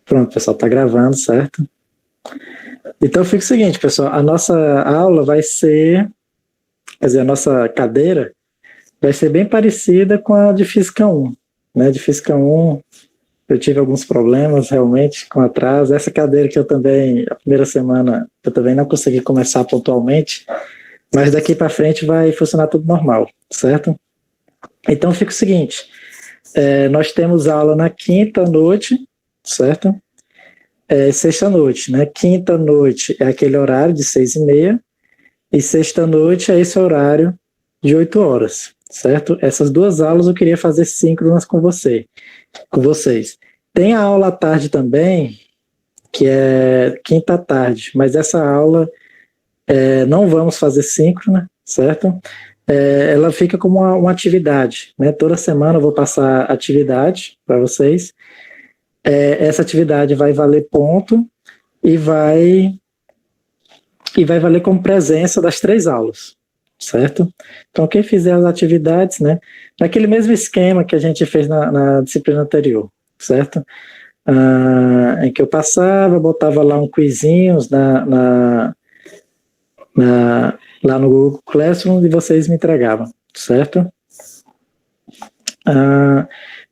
Pronto, pessoal, tá gravando, certo? Então fica o seguinte, pessoal, a nossa aula vai ser, quer dizer, a nossa cadeira vai ser bem parecida com a de Física 1, né? De Física 1 eu tive alguns problemas realmente com atraso. Essa cadeira que eu também, a primeira semana, eu também não consegui começar pontualmente, mas daqui para frente vai funcionar tudo normal, certo? Então fica o seguinte, nós temos aula na quinta noite, certo? Sexta-noite, né? Quinta-noite é aquele horário de 6h30 e sexta-noite é esse horário de 8 horas, certo? Essas duas aulas eu queria fazer síncronas com vocês. Tem a aula à tarde também, que é quinta à tarde, mas essa aula não vamos fazer síncrona, certo? Ela fica como uma atividade, né? Toda semana eu vou passar atividade para vocês. Essa atividade vai valer ponto e vai valer como presença das 3 aulas, certo? Então, quem fizer as atividades, né, naquele mesmo esquema que a gente fez na disciplina anterior, certo? Em que eu passava, botava lá um quizinhos lá no Google Classroom e vocês me entregavam, certo?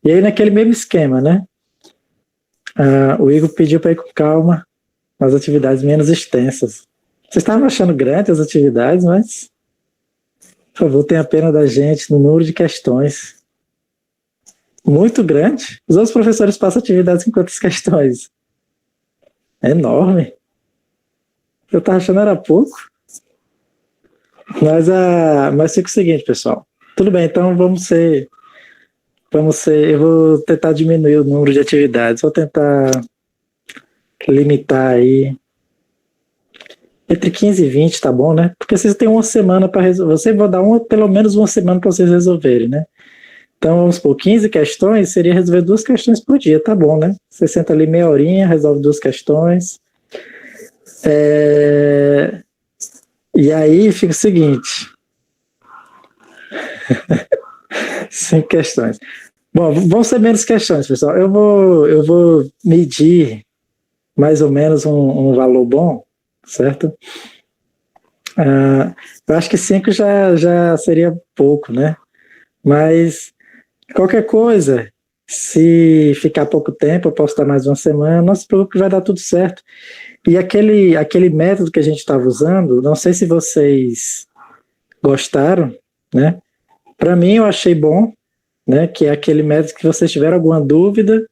E aí, naquele mesmo esquema, né? O Igor pediu para ir com calma nas atividades menos extensas. Vocês estavam achando grandes as atividades, mas, por favor, tenha pena da gente no número de questões. Muito grande. Os outros professores passam atividades com quantas questões? É enorme. Eu estava achando era pouco. Mas fica o seguinte, pessoal. Tudo bem, então vamos ser. Eu vou tentar diminuir o número de atividades. Vou tentar limitar aí. Entre 15 e 20, tá bom, né? Porque vocês têm uma semana para resolver. Você vai dar pelo menos uma semana para vocês resolverem, né? Então, vamos por 15 questões, seria resolver 2 questões por dia, tá bom, né? Você senta ali meia horinha, resolve 2 questões. E aí fica o seguinte. 5 questões. Bom, vão ser menos questões, pessoal. Eu vou medir mais ou menos um valor bom, certo? Eu acho que 5 já seria pouco, né? Mas qualquer coisa, se ficar pouco tempo, eu posso dar mais uma semana, não se preocupe que vai dar tudo certo. E aquele método que a gente estava usando, não sei se vocês gostaram, né? Para mim eu achei bom, né? Que é aquele método que vocês tiveram alguma dúvida,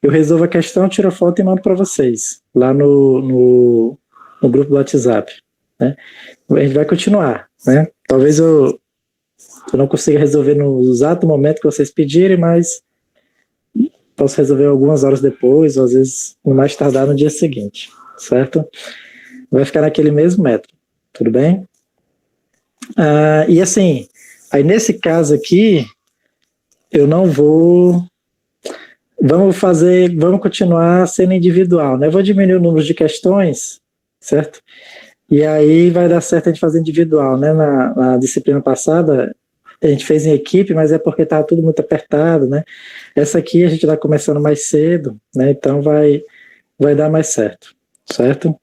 eu resolvo a questão, tiro a foto e mando para vocês, lá no grupo do WhatsApp, né? A gente vai continuar, né? Talvez eu não consiga resolver no exato momento que vocês pedirem, mas posso resolver algumas horas depois, ou às vezes no mais tardar no dia seguinte, certo? Vai ficar naquele mesmo método, tudo bem? E assim, aí nesse caso aqui, eu não vou... Vamos continuar sendo individual, né? Eu vou diminuir o número de questões, certo? E aí vai dar certo a gente fazer individual, né? Na disciplina passada, a gente fez em equipe, mas é porque estava tudo muito apertado, né? Essa aqui a gente está começando mais cedo, né? Então vai dar mais certo, certo?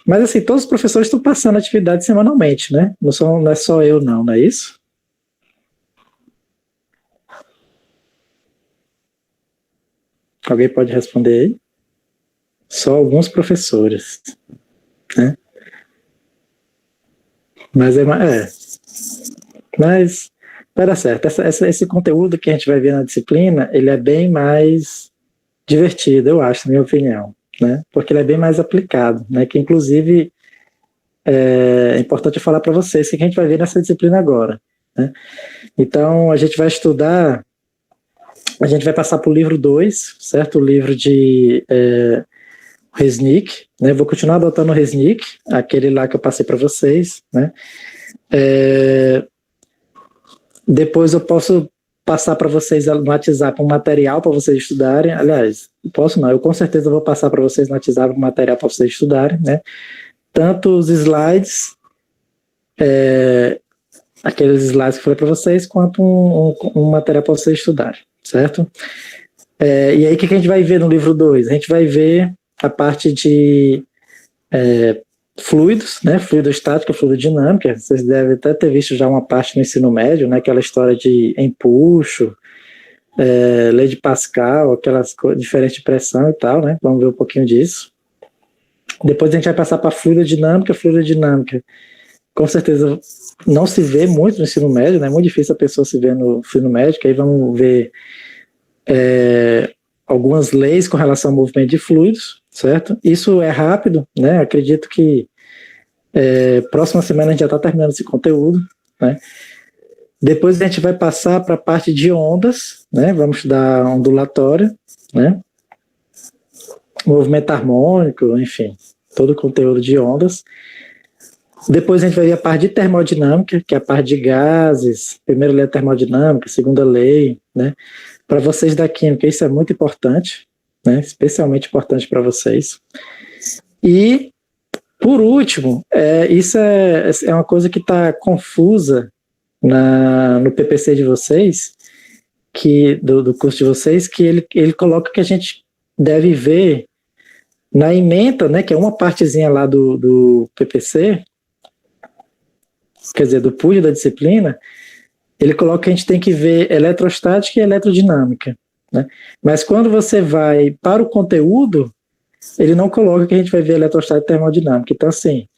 Mas assim, todos os professores estão passando atividade semanalmente, né? Não é só eu não é isso? Alguém pode responder aí? Só alguns professores, né? Mas mas vai dar certo. Esse conteúdo que a gente vai ver na disciplina, ele é bem mais divertido, eu acho, na minha opinião, né? Porque ele é bem mais aplicado, né? Que inclusive é importante eu falar para vocês o que a gente vai ver nessa disciplina agora, né? Então a gente vai estudar, a gente vai passar para o livro 2, certo? O livro de Resnick, né? Vou continuar adotando o Resnick, aquele lá que eu passei para vocês, né? Depois eu posso passar para vocês no WhatsApp um material para vocês estudarem. Aliás, posso não, eu com certeza vou passar para vocês no WhatsApp um material para vocês estudarem, né? Tanto os slides, aqueles slides que eu falei para vocês, quanto um material para vocês estudarem, certo? E aí, o que a gente vai ver no livro 2? A gente vai ver a parte de fluidos, né? Fluidostática, fluidodinâmica. Vocês devem até ter visto já uma parte no ensino médio, né? Aquela história de empuxo, lei de Pascal, aquelas diferentes de pressão e tal, né? Vamos ver um pouquinho disso. Depois a gente vai passar para fluidodinâmica. Fluidodinâmica, com certeza, não se vê muito no ensino médio, né? É muito difícil a pessoa se ver no ensino médio, que aí vamos ver algumas leis com relação ao movimento de fluidos, certo? Isso é rápido, né? Acredito que próxima semana a gente já está terminando esse conteúdo, né? Depois a gente vai passar para a parte de ondas, né? Vamos estudar ondulatória, né? Movimento harmônico, enfim, todo o conteúdo de ondas. Depois a gente vai ver a parte de termodinâmica, que é a parte de gases, primeira lei da termodinâmica, segunda lei, né? Para vocês da química, isso é muito importante, né? Especialmente importante para vocês. E, por último, isso é uma coisa que está confusa no PPC de vocês, do curso de vocês, que ele coloca que a gente deve ver na ementa, né, que é uma partezinha lá do PPC, quer dizer, do PUD da disciplina, ele coloca que a gente tem que ver eletrostática e eletrodinâmica, né? Mas quando você vai para o conteúdo, ele não coloca que a gente vai ver eletrostática e termodinâmica. Então, assim,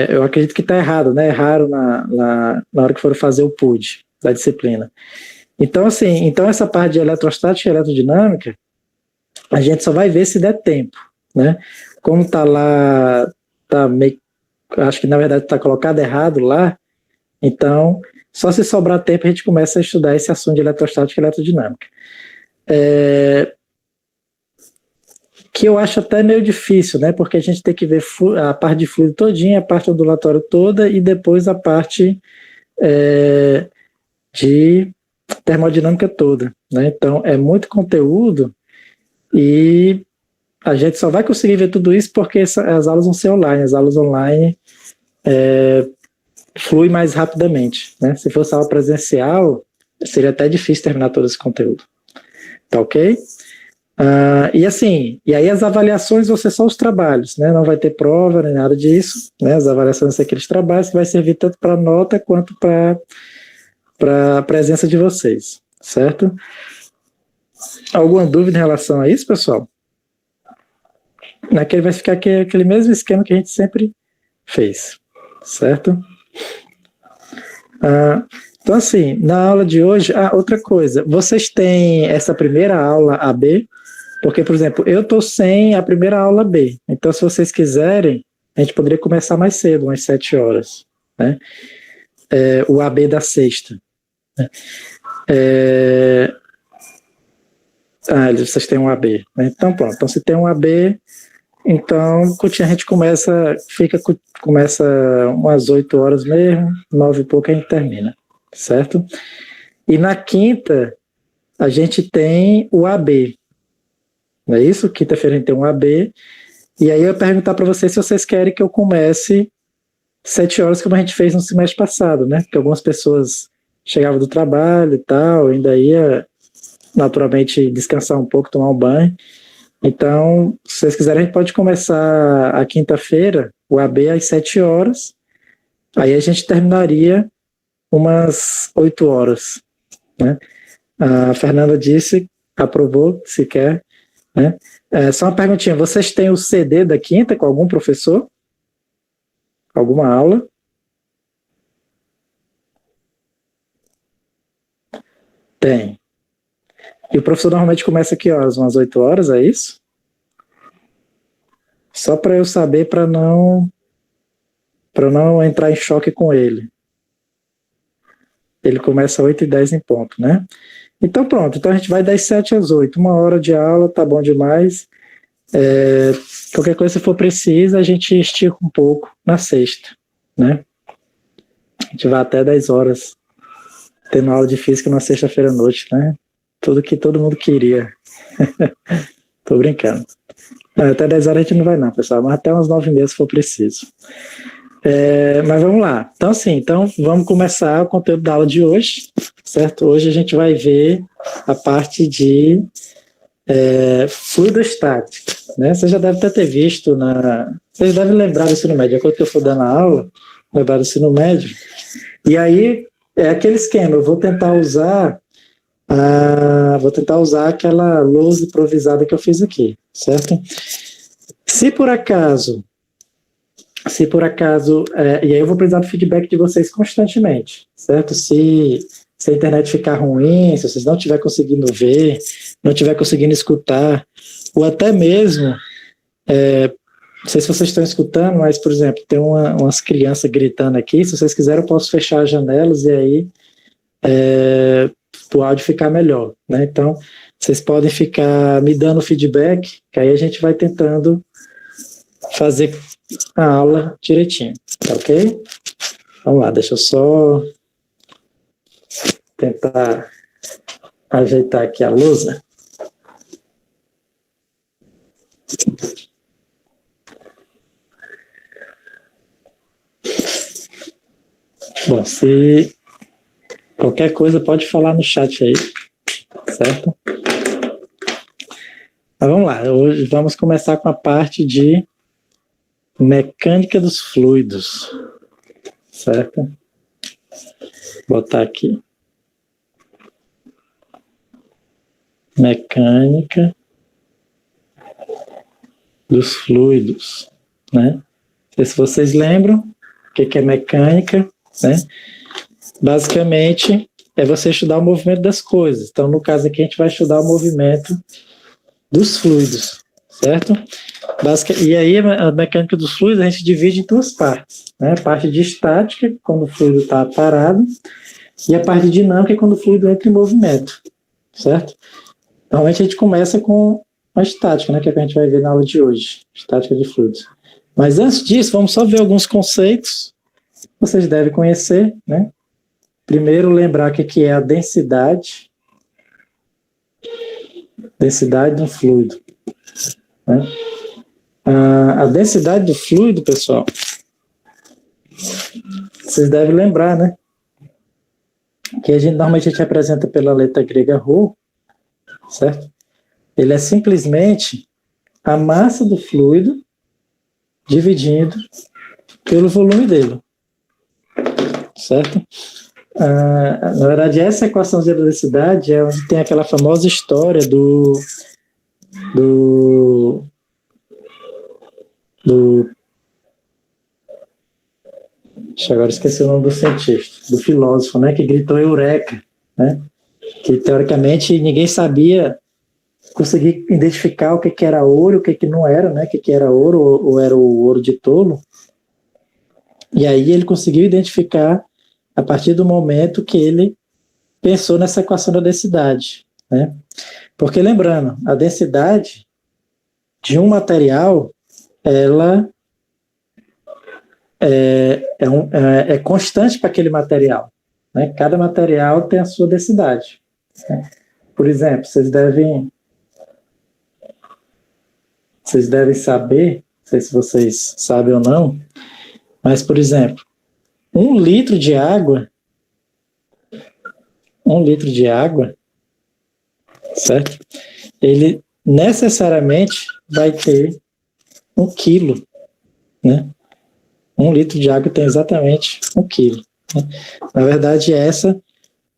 eu acredito que está errado, né? Erraram na hora que foram fazer o PUD da disciplina. Então, assim, essa parte de eletrostática e eletrodinâmica, a gente só vai ver se der tempo, né? Como está lá, acho que na verdade está colocado errado lá, então só se sobrar tempo a gente começa a estudar esse assunto de eletrostática e eletrodinâmica. Que eu acho até meio difícil, né? Porque a gente tem que ver a parte de fluido todinha, a parte ondulatória toda e depois a parte de termodinâmica toda, né? Então é muito conteúdo e a gente só vai conseguir ver tudo isso porque as aulas vão ser online. As aulas online fluem mais rapidamente, né? Se fosse aula presencial, seria até difícil terminar todo esse conteúdo. Tá ok? E aí as avaliações vão ser só os trabalhos, né? Não vai ter prova nem nada disso, né? As avaliações vão ser aqueles trabalhos que vai servir tanto para nota quanto para a presença de vocês, certo? Alguma dúvida em relação a isso, pessoal? Vai ficar aquele mesmo esquema que a gente sempre fez, certo? Então, assim, na aula de hoje, outra coisa, vocês têm essa primeira aula AB, porque, por exemplo, eu estou sem a primeira aula B, então se vocês quiserem, a gente poderia começar mais cedo, umas 7 horas, né? O AB da sexta. Né? Vocês têm um AB, né? Então pronto, então se tem um AB, então a gente começa umas 8 horas mesmo, 9 e pouco a gente termina, certo? E na quinta a gente tem o AB, não é isso? Quinta-feira a gente tem um AB, e aí eu ia perguntar para vocês se vocês querem que eu comece 7 horas como a gente fez no semestre passado, né? Porque algumas pessoas chegavam do trabalho e tal, ainda ia naturalmente descansar um pouco, tomar um banho. Então, se vocês quiserem, a gente pode começar a quinta-feira, o AB às 7 horas, aí a gente terminaria umas 8 horas, né? A Fernanda aprovou, se quer, né? Só uma perguntinha, vocês têm o CD da quinta com algum professor? Alguma aula? Tem. E o professor normalmente começa aqui, umas 8 horas, é isso? Só para eu saber, para não entrar em choque com ele. Ele começa às 8h10 em ponto, né? Então pronto, então a gente vai das 7 às 8, 1 hora de aula, tá bom demais. Qualquer coisa, se for preciso, a gente estica um pouco na sexta, né? A gente vai até 10 horas tendo aula de física na sexta-feira à noite, né? Tudo que todo mundo queria. Tô brincando. Até 10 horas a gente não vai não, pessoal, mas até umas 9h30 se for preciso. Mas vamos lá. Então, assim, vamos começar o conteúdo da aula de hoje, certo? Hoje a gente vai ver a parte de fluidostática, né? Você já deve até ter visto vocês devem lembrar do ensino médio, quando eu for dando a aula, lembrar do ensino médio. E aí, é aquele esquema, eu vou tentar usar aquela lousa improvisada que eu fiz aqui, certo? Se por acaso, e aí eu vou precisar do feedback de vocês constantemente, certo? Se a internet ficar ruim, se vocês não estiver conseguindo ver, não estiver conseguindo escutar, ou até mesmo, não sei se vocês estão escutando, mas, por exemplo, tem umas crianças gritando aqui, se vocês quiserem eu posso fechar as janelas e aí o áudio ficar melhor, né? Então, vocês podem ficar me dando feedback, que aí a gente vai tentando fazer a aula direitinho, tá ok? Vamos lá, deixa eu só tentar ajeitar aqui a lousa. Bom, se qualquer coisa pode falar no chat aí, certo? Mas vamos lá, hoje vamos começar com a parte de mecânica dos fluidos, certo? Vou botar aqui. Mecânica dos fluidos, né? Não sei se vocês lembram o que é mecânica, né? Basicamente, é você estudar o movimento das coisas. Então, no caso aqui, a gente vai estudar o movimento dos fluidos, certo? E aí, a mecânica dos fluidos, a gente divide em duas partes, né? A parte de estática, quando o fluido está parado, e a parte dinâmica, quando o fluido entra em movimento, certo? Normalmente, a gente começa com a estática, né? Que é o que a gente vai ver na aula de hoje, estática de fluidos. Mas antes disso, vamos só ver alguns conceitos que vocês devem conhecer, né? Primeiro, lembrar o que é a densidade do fluido, né? A densidade do fluido, pessoal, vocês devem lembrar, né? Que normalmente a gente apresenta pela letra grega ρ, certo? Ele é simplesmente a massa do fluido dividido pelo volume dele, certo? Na verdade, essa equação de densidade é onde tem aquela famosa história agora esqueci o nome do cientista, do filósofo, né, que gritou eureka, né, que teoricamente ninguém sabia conseguir identificar o que era ouro, o que não era, né, o que era ouro ou era o ouro de tolo, e aí ele conseguiu identificar a partir do momento que ele pensou nessa equação da densidade, né? Porque, lembrando, a densidade de um material, ela é constante para aquele material, né? Cada material tem a sua densidade, né? Por exemplo, vocês devem saber, não sei se vocês sabem ou não, mas, por exemplo, 1 litro de água, certo? Ele necessariamente vai ter 1 quilo, né? 1 litro de água tem exatamente 1 quilo, né? Na verdade, essa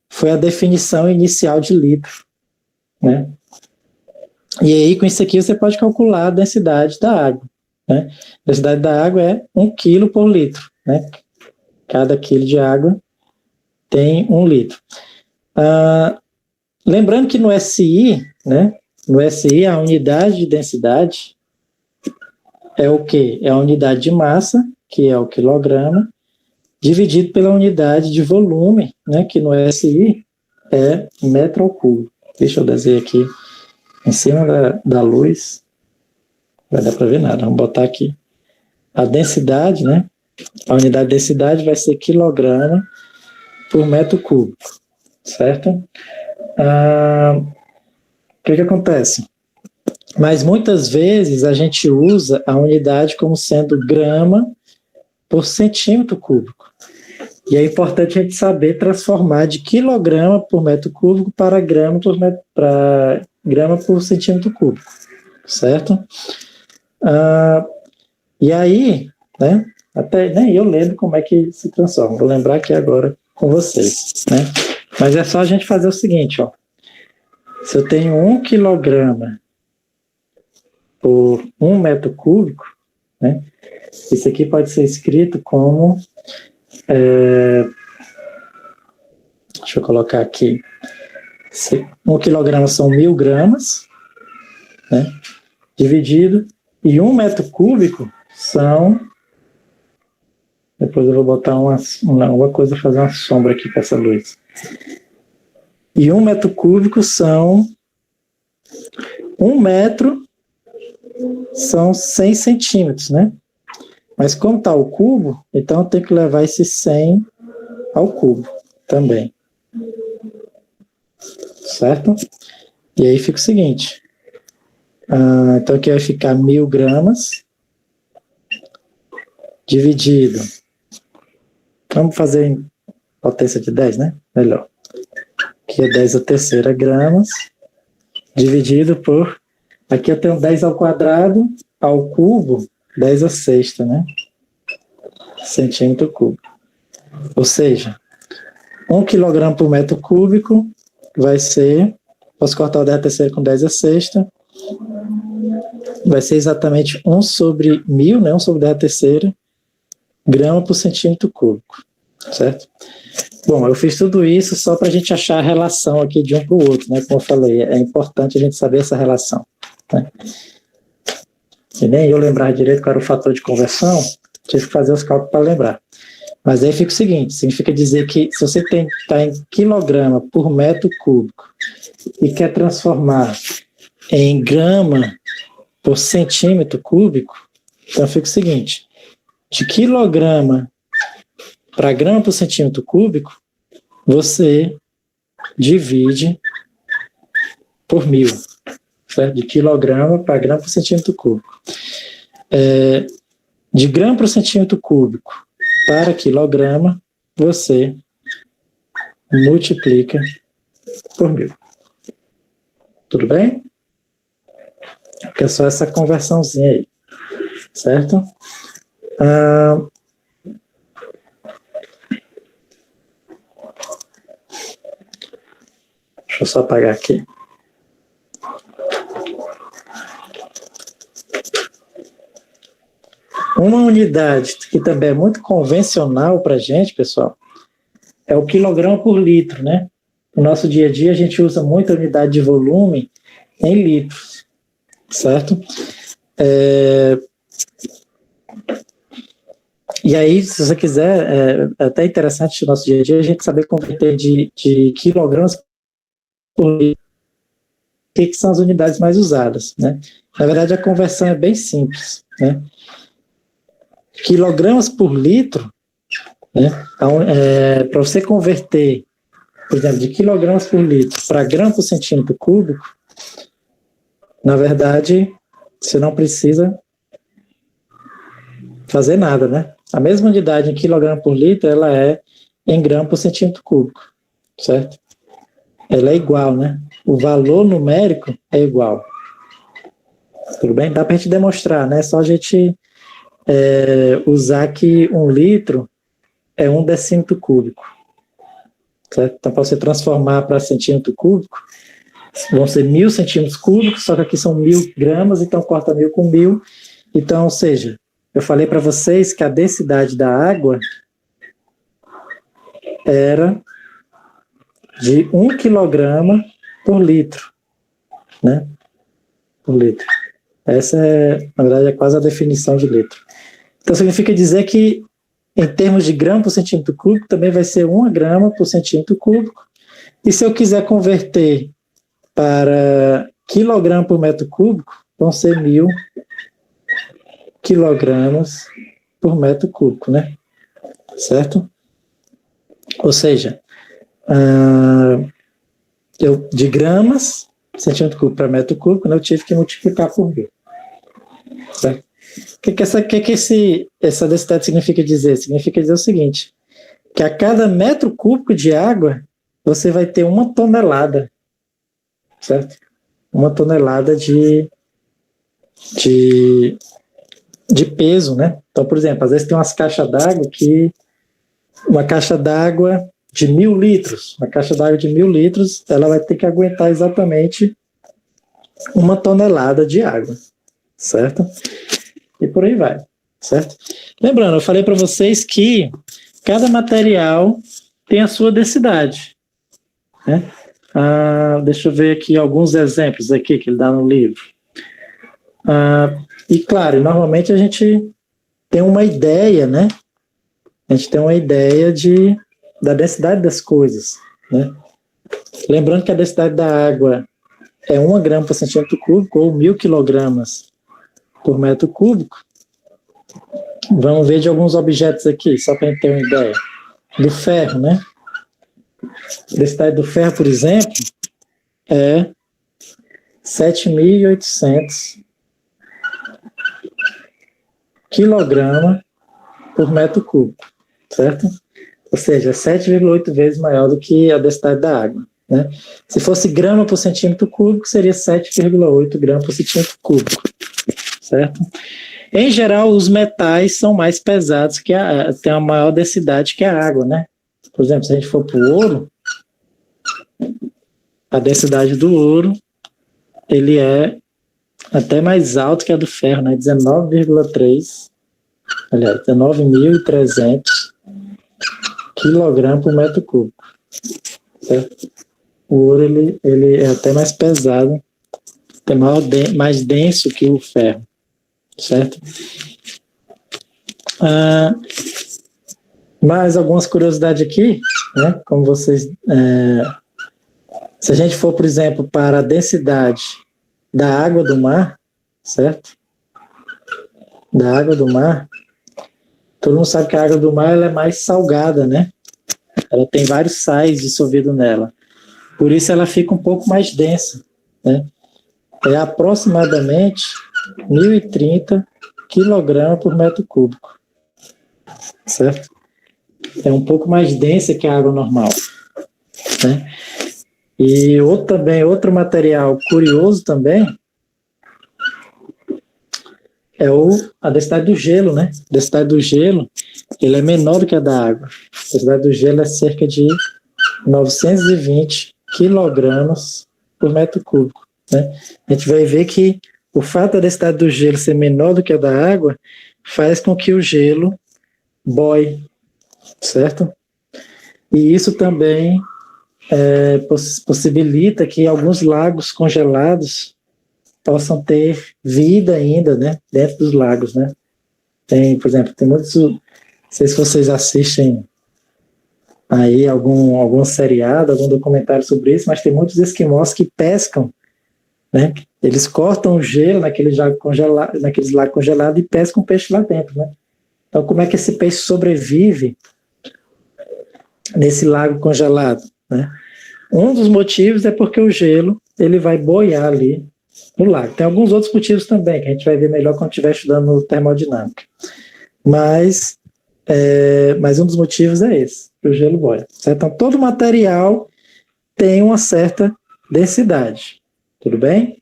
foi a definição inicial de litro, né? E aí, com isso aqui, você pode calcular a densidade da água, né? A densidade da água é 1 quilo por litro, né? Cada quilo de água tem 1 litro. Lembrando que no SI, né? No SI, a unidade de densidade é o quê? É a unidade de massa, que é o quilograma, dividido pela unidade de volume, né? Que no SI é metro ao cubo. Deixa eu desenhar aqui em cima da luz. Não vai dar para ver nada. Vamos botar aqui. A densidade, né? A unidade de densidade vai ser quilograma por metro cúbico, certo? O que acontece? Mas muitas vezes a gente usa a unidade como sendo grama por centímetro cúbico. E é importante a gente saber transformar de quilograma por metro cúbico para grama grama por centímetro cúbico, certo? E aí, né, até nem eu lembro como é que se transforma, vou lembrar aqui agora com vocês, né? Mas é só a gente fazer o seguinte, ó. Se eu tenho 1 quilograma por 1 metro cúbico, né, isso aqui pode ser escrito como... deixa eu colocar aqui. 1 quilograma são 1.000 gramas, né, dividido, e 1 metro cúbico são... Depois eu vou botar uma coisa, fazer uma sombra aqui com essa luz. E 1 metro cúbico são... 1 metro são 100 centímetros, né? Mas como está o cubo, então eu tenho que levar esse 100 ao cubo também. Certo? E aí fica o seguinte. Então aqui vai ficar 1.000 gramas dividido. Vamos fazer em potência de 10, né? Melhor. Aqui é 10 a terceira gramas dividido por... Aqui eu tenho 10 ao quadrado, ao cubo, 10 a sexta, né? Centímetro cúbico. Ou seja, 1 quilograma por metro cúbico vai ser... Posso cortar o 10 a terceira com 10 a sexta. Vai ser exatamente 1 sobre 1.000, né? 1 sobre 10 a terceira, grama por centímetro cúbico. Certo? Bom, eu fiz tudo isso só para a gente achar a relação aqui de um para o outro, né? Como eu falei, é importante a gente saber essa relação. Né? E nem eu lembrar direito qual era o fator de conversão, tive que fazer os cálculos para lembrar. Mas aí fica o seguinte, significa dizer que se você está em quilograma por metro cúbico e quer transformar em grama por centímetro cúbico, então fica o seguinte, de quilograma para grama por centímetro cúbico, você divide por 1.000, certo? De quilograma para grama por centímetro cúbico. De grama por centímetro cúbico para quilograma, você multiplica por 1.000. Tudo bem? Porque é só essa conversãozinha aí, certo? Deixa eu só apagar aqui. Uma unidade que também é muito convencional para a gente, pessoal, é o quilograma por litro, né? No nosso dia a dia, a gente usa muito a unidade de volume em litros, certo? E aí, se você quiser, é até interessante no nosso dia a dia a gente saber converter de quilogramas por litro, que são as unidades mais usadas, né? Na verdade, a conversão é bem simples, né? Quilogramas por litro, né? Então, para você converter, por exemplo, de quilogramas por litro para grama por centímetro cúbico, na verdade, você não precisa fazer nada, né? A mesma unidade em quilograma por litro, ela é em grama por centímetro cúbico, certo? Ela é igual, né? O valor numérico é igual. Tudo bem? Dá para a gente demonstrar, né? É só a gente usar que 1 litro é 1 decímetro cúbico. Certo? Então, para você transformar para centímetro cúbico, vão ser 1.000 centímetros cúbicos, só que aqui são 1.000 gramas, então corta 1.000 com 1.000. Então, ou seja, eu falei para vocês que a densidade da água era de 1 quilograma por litro, né? Por litro. Essa na verdade, é quase a definição de litro. Então, significa dizer que, em termos de grama por centímetro cúbico, também vai ser 1 grama por centímetro cúbico. E se eu quiser converter para quilograma por metro cúbico, vão ser 1.000 quilogramas por metro cúbico, né? Certo? Ou seja, de gramas, centímetro cúbico para metro cúbico, né, eu tive que multiplicar por 1.000. Certo? O que essa densidade significa dizer? Significa dizer o seguinte, que a cada metro cúbico de água, você vai ter 1 tonelada, certo? 1 tonelada de peso, né? Então, por exemplo, às vezes tem umas caixas d'água que uma caixa d'água de 1.000 litros, uma caixa d'água de 1.000 litros, ela vai ter que aguentar exatamente 1 tonelada de água, certo? E por aí vai, certo? Lembrando, eu falei para vocês que cada material tem a sua densidade, né? Deixa eu ver aqui alguns exemplos aqui que ele dá no livro. E claro, normalmente a gente tem uma ideia, né? A gente tem uma ideia da densidade das coisas, né? Lembrando que a densidade da água é 1 grama por centímetro cúbico ou 1.000 quilogramas por metro cúbico. Vamos ver de alguns objetos aqui, só para a gente ter uma ideia. Do ferro, né? A densidade do ferro, por exemplo, é 7.800 quilograma por metro cúbico, certo? Ou seja, é 7,8 vezes maior do que a densidade da água, né? Se fosse grama por centímetro cúbico, seria 7,8 gramas por centímetro cúbico, certo? Em geral, os metais são mais pesados, têm uma maior densidade que a água, né? Por exemplo, se a gente for para o ouro, a densidade do ouro, ele é até mais alto que a do ferro, né? 19,3, aliás, 19.300 quilograma por metro cúbico, certo? O ouro, ele é até mais pesado, é mais denso que o ferro, certo? Mais algumas curiosidades aqui, né? Como vocês... se a gente for, por exemplo, para a densidade da água do mar, certo? Da água do mar, todo mundo sabe que a água do mar ela é mais salgada, né? Ela tem vários sais dissolvidos nela. Por isso ela fica um pouco mais densa, né? É aproximadamente 1.030 kg por metro cúbico, certo? É um pouco mais densa que a água normal, né? E outro material curioso também é a densidade do gelo, né? A densidade do gelo, ele é menor do que a da água. A densidade do gelo é cerca de 920 quilogramas por metro cúbico, né? A gente vai ver que o fato da densidade do gelo ser menor do que a da água faz com que o gelo boie, certo? E isso também possibilita que alguns lagos congelados possam ter vida ainda, né, dentro dos lagos, né? Tem, por exemplo, tem muitos, não sei se vocês assistem aí algum seriado, algum documentário sobre isso, mas tem muitos esquimós que pescam, né? Eles cortam o gelo naqueles lagos congelados e pescam peixe lá dentro, né? Então, como é que esse peixe sobrevive nesse lago congelado, né? Um dos motivos é porque o gelo ele vai boiar ali no lago. Tem alguns outros motivos também, que a gente vai ver melhor quando estiver estudando termodinâmica. Mas um dos motivos é esse, que o gelo boia. Certo? Então, todo material tem uma certa densidade. Tudo bem?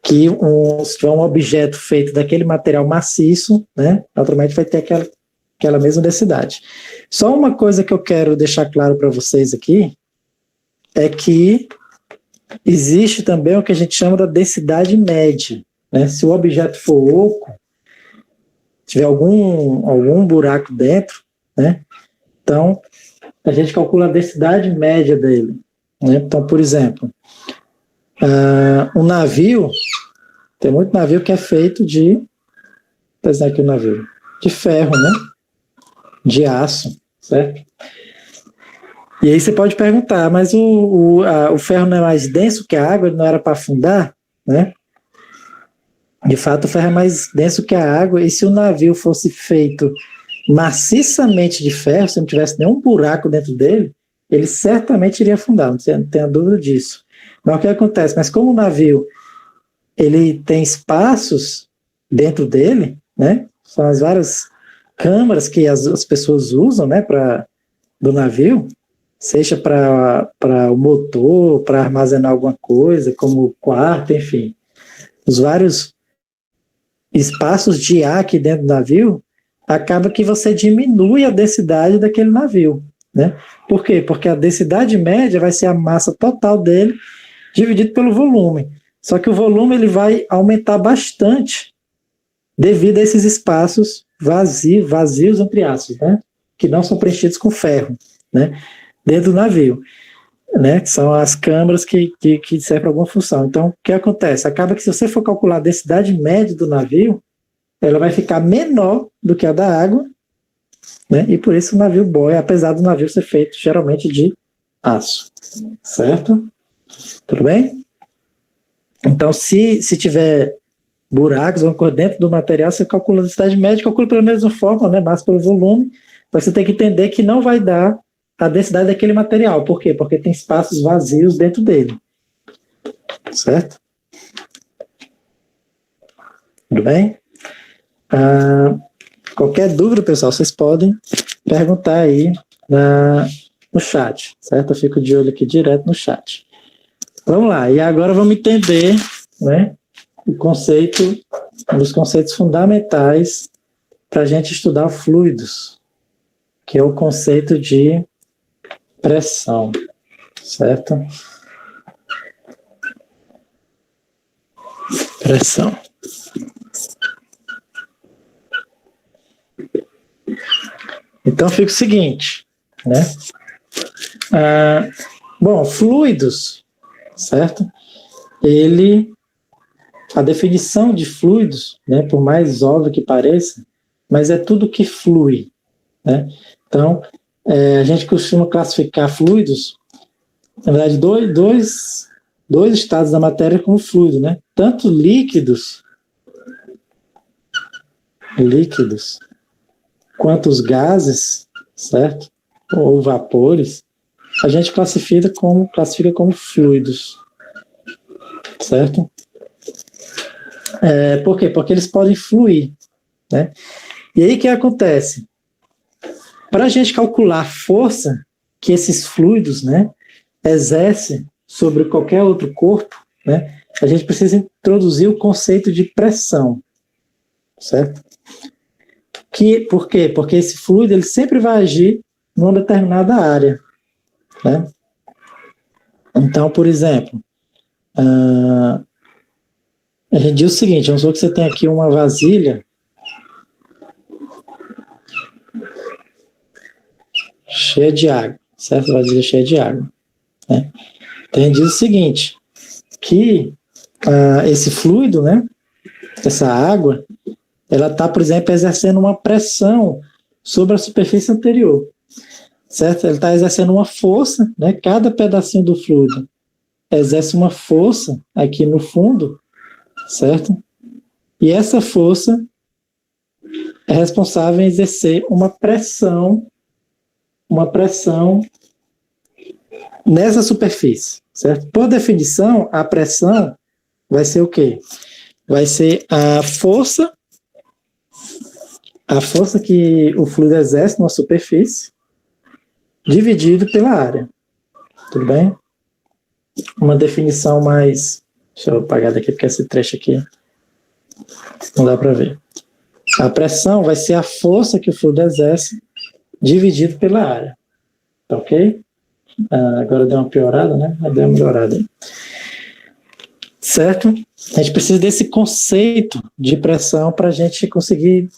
Se tiver um objeto feito daquele material maciço, né, naturalmente vai ter aquela mesma densidade. Só uma coisa que eu quero deixar claro para vocês aqui é que existe também o que a gente chama da densidade média, né? Se o objeto for oco, tiver algum buraco dentro, né, então a gente calcula a densidade média dele, né? Então, por exemplo, um navio, tem muito navio que é feito de, vou desenhar aqui o navio, de ferro, né? De aço, certo? E aí você pode perguntar, mas o ferro não é mais denso que a água, ele não era para afundar, né? De fato, o ferro é mais denso que a água, e se o navio fosse feito maciçamente de ferro, se não tivesse nenhum buraco dentro dele, ele certamente iria afundar, não tenha dúvida disso. Mas o que acontece? Mas como o navio ele tem espaços dentro dele, né? São as várias câmaras que as pessoas usam, né, do navio, seja para o motor, para armazenar alguma coisa, como o quarto, enfim. Os vários espaços de ar aqui dentro do navio, acaba que você diminui a densidade daquele navio, né? Por quê? Porque a densidade média vai ser a massa total dele dividido pelo volume. Só que o volume ele vai aumentar bastante devido a esses espaços vazios entre aspas, né? Que não são preenchidos com ferro, né? Dentro do navio, né? Que são as câmaras que servem para alguma função. Então, o que acontece? Acaba que se você for calcular a densidade média do navio, ela vai ficar menor do que a da água, né? E por isso o navio boia, apesar do navio ser feito geralmente de aço, certo? Tudo bem? Então, se tiver buracos ou coisa dentro do material, você calcula a densidade média, calcula pela mesma forma, né? Massa pelo volume, mas você tem que entender que não vai dar a densidade daquele material. Por quê? Porque tem espaços vazios dentro dele. Certo? Tudo bem? Qualquer dúvida, pessoal, vocês podem perguntar aí no chat, certo? Eu fico de olho aqui direto no chat. Vamos lá, e agora vamos entender, né, um dos conceitos fundamentais para a gente estudar fluidos, que é o conceito de pressão, certo? Pressão. Então fica o seguinte, né? Bom, fluidos, certo? A definição de fluidos, né, por mais óbvio que pareça, mas é tudo que flui, né? Então, a gente costuma classificar fluidos, na verdade, dois estados da matéria como fluido, né? Tanto líquidos, quanto os gases, certo? Ou vapores, a gente classifica como fluidos, certo? Por quê? Porque eles podem fluir, né? E aí o que acontece? Para a gente calcular a força que esses fluidos, né, exercem sobre qualquer outro corpo, né, a gente precisa introduzir o conceito de pressão, certo? Por quê? Porque esse fluido ele sempre vai agir numa determinada área, né? Então, por exemplo, a gente diz o seguinte, vamos supor que você tem aqui uma vasilha cheia de água, certo? Vasilha cheia de água, né? Então, a gente diz o seguinte, que esse fluido, né, essa água, ela está, por exemplo, exercendo uma pressão sobre a superfície anterior, certo? Ela está exercendo uma força, né? Cada pedacinho do fluido exerce uma força aqui no fundo, certo? E essa força é responsável em exercer uma pressão nessa superfície, certo? Por definição, a pressão vai ser o quê? Vai ser a força que o fluido exerce numa superfície dividido pela área. Tudo bem? Uma definição mais... Deixa eu apagar daqui, porque esse trecho aqui não dá para ver. A pressão vai ser a força que o fluido exerce dividido pela área. Tá ok? Agora deu uma piorada, né? Deu uma melhorada aí. Certo? A gente precisa desse conceito de pressão para a gente conseguir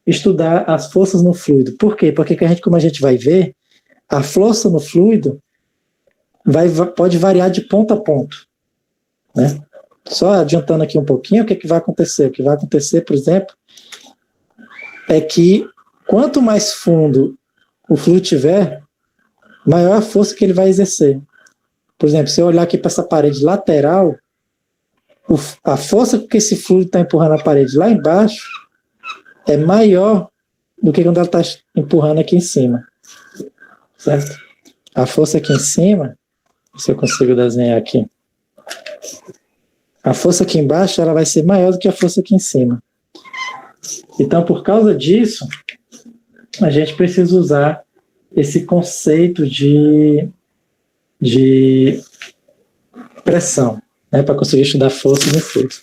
estudar as forças no fluido. Por quê? Porque como a gente vai ver, a força no fluido pode variar de ponto a ponto, né? Só adiantando aqui um pouquinho, o que vai acontecer? O que vai acontecer, por exemplo, é que quanto mais fundo o fluido tiver, maior a força que ele vai exercer. Por exemplo, se eu olhar aqui para essa parede lateral, a força que esse fluido está empurrando a parede lá embaixo é maior do que quando ela está empurrando aqui em cima. Certo? A força aqui em cima, se eu consigo desenhar aqui, a força aqui embaixo ela vai ser maior do que a força aqui em cima. Então, por causa disso, a gente precisa usar esse conceito de pressão, né, para conseguir estudar força no fluxo.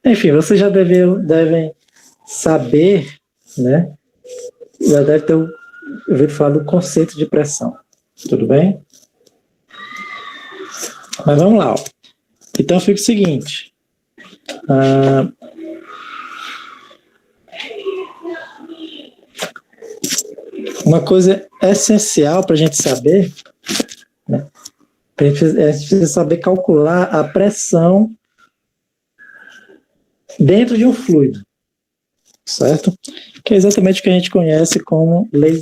Enfim, vocês já devem saber, né, já deve ter ouvido falar do conceito de pressão. Tudo bem? Mas vamos lá. Ó. Então fica o seguinte. Uma coisa essencial para a gente saber, né, a gente precisa saber calcular a pressão dentro de um fluido, certo? Que é exatamente o que a gente conhece como lei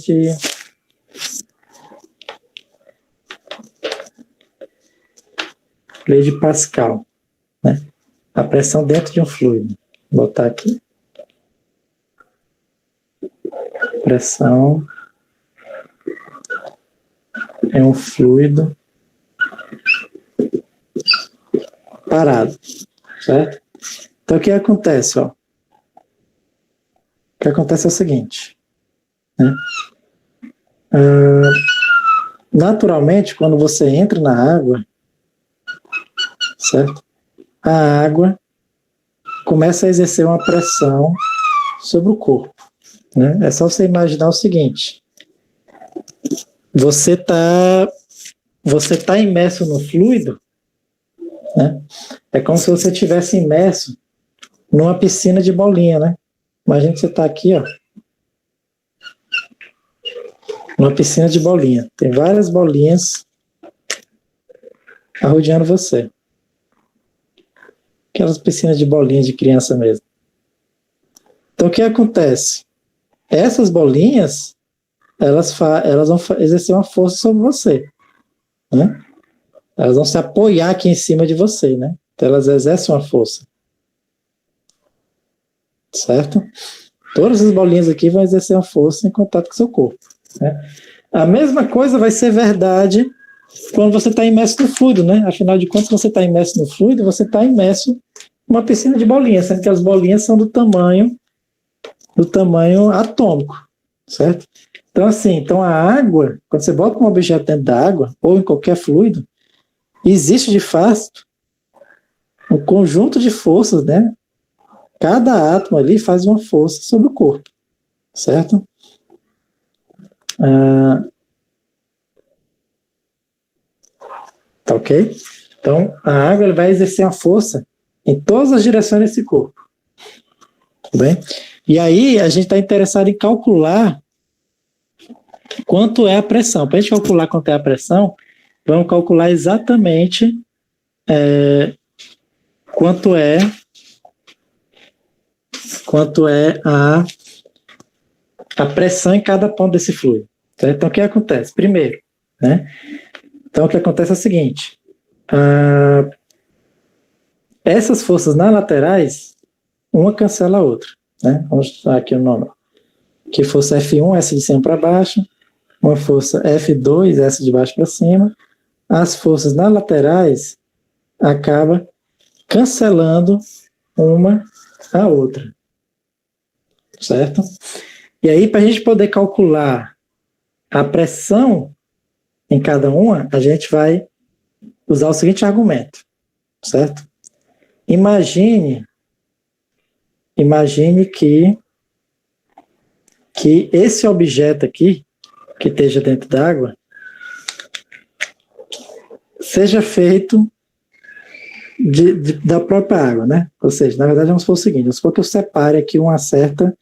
de Pascal, né? A pressão dentro de um fluido. Vou botar aqui. Pressão em um fluido parado, certo? Então, o que acontece, ó? O que acontece é o seguinte, né? Naturalmente, quando você entra na água, certo? A água começa a exercer uma pressão sobre o corpo, né? É só você imaginar o seguinte, você tá imerso no fluido, né? É como se você estivesse imerso numa piscina de bolinha, né? Imagina que você está aqui, ó, numa piscina de bolinha. Tem várias bolinhas arrodeando você. Aquelas piscinas de bolinha de criança mesmo. Então, o que acontece? Essas bolinhas, elas vão exercer uma força sobre você, né? Elas vão se apoiar aqui em cima de você, né? Então, elas exercem uma força. Certo? Todas as bolinhas aqui vão exercer uma força em contato com o seu corpo, né? A mesma coisa vai ser verdade quando você está imerso no fluido, né? Afinal de contas, quando você está imerso no fluido, você está imerso numa piscina de bolinhas, sendo que as bolinhas são do tamanho atômico, certo? Então, assim, a água, quando você bota um objeto dentro da água, ou em qualquer fluido, existe de fato um conjunto de forças, né? Cada átomo ali faz uma força sobre o corpo, certo? Tá ok? Então, a água ela vai exercer uma força em todas as direções desse corpo. Tudo bem? E aí, a gente está interessado em calcular quanto é a pressão. Para a gente calcular quanto é a pressão, vamos calcular exatamente quanto é a pressão em cada ponto desse fluido. Certo? Então, o que acontece? Primeiro, né? Então, o que acontece é o seguinte, essas forças nas laterais, uma cancela a outra, né? Vamos dar aqui o nome. Que força F1, S de cima para baixo, uma força F2, S de baixo para cima. As forças nas laterais acabam cancelando uma a outra, certo? E aí, para a gente poder calcular a pressão em cada uma, a gente vai usar o seguinte argumento, certo? Imagine que esse objeto aqui, que esteja dentro d'água, seja feito da própria água, né? Ou seja, na verdade, vamos supor o seguinte, vamos supor que eu separe aqui uma certa